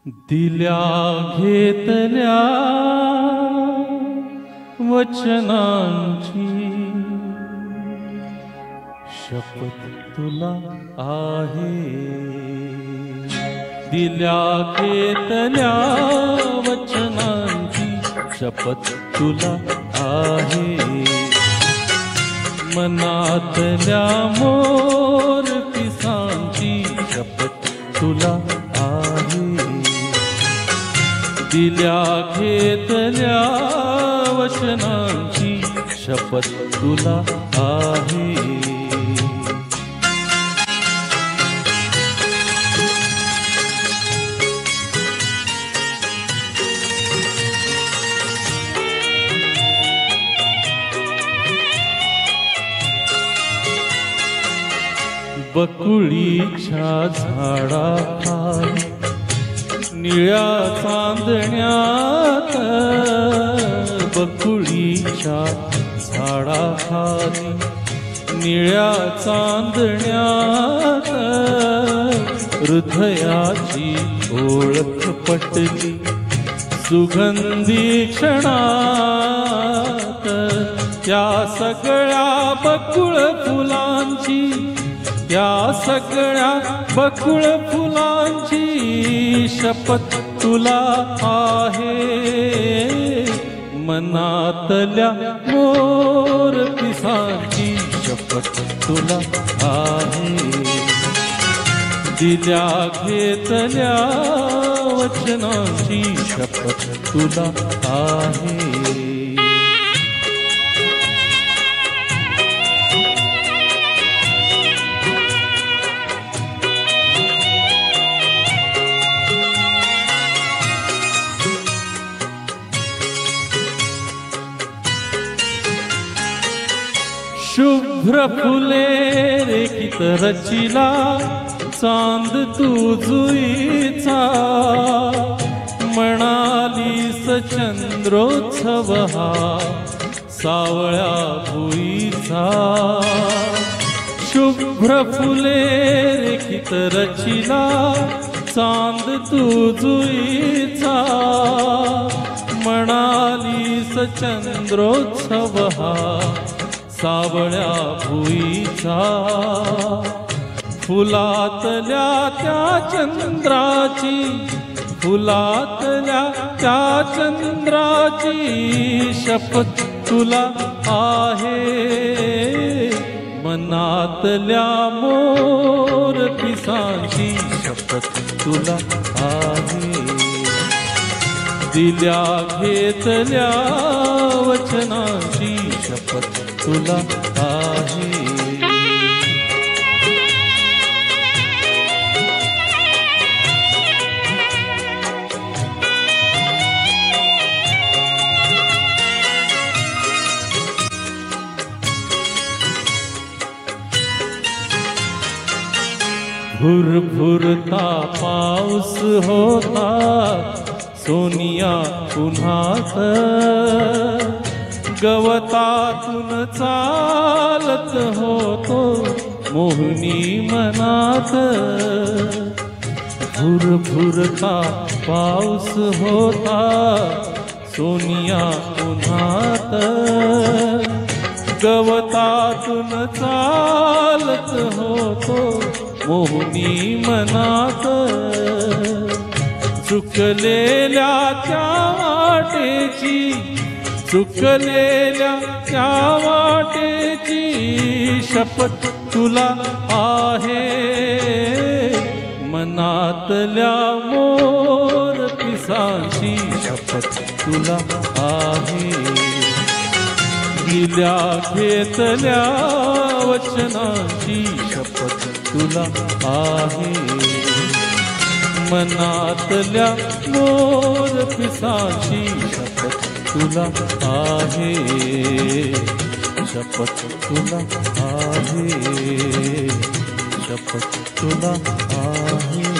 दिल्या घेतल्या वचनांची शपथ तुला आहे. दिल्या घेतल्या वचनांची शपथ तुला आहे. मनातल्या मोर पिसांची शपथ तुला आहे. दिल्या घेतल्या वचनांची शपथ तुला आहे. बकुळीच्या झाडाखाली निळ्या चांदण्यात, बकुळीच्या झाडाखाली निळ्या चांदण्यात हृदयाची ओळख पटली सुगंधी क्षणात. त्या सगळ्या बकुळ फुलांची, या सगळ्या बकुळ फुलांची शपथ तुला आहे. मनातल्या मोर पिसांची शपथ तुला आहे. दिल्या घेतल्या वचनांची शपथ तुला आहे. शुभ्र फुले रेखित रचिला चांद तू जुईचा. म्हणालीस चंद्रोत्सव हा सावळ्या भुईचा. शुभ्र फुले रेखित रचिला चांद तू जुईचा. म्हणालीस चंद्रोत्सव हा सावळ्या भुईचा. फुलातल्या त्या चंद्राची, फुलातल्या त्या चंद्राची शपथ तुला आहे. मनातल्या मोर पिसांची शपथ तुला आहे. दिल्या घेतल्या वचनांची शपथ तुला आहे. भुरभुरता पाऊस होता सोनिया उन्हात. गवतातून चालत होतो मोहिनी मनात. भुरभुरता पाऊस होता सोनिया उन्हात. गवतातून चालत होतो मोहिनी मनात. चुकलेल्या त्या वाटेची, चुकलेल्या त्या वाटेची शपथ तुला आहे. मनातल्या मोर पिसांची शपथ तुला आहे. दिल्या घेतल्या वचनांची शपथ तुला आहे. मनातल्या मोर पिसांची शपथ तुला आहे. शपथ तुला आहे. शपथ तुला आहे.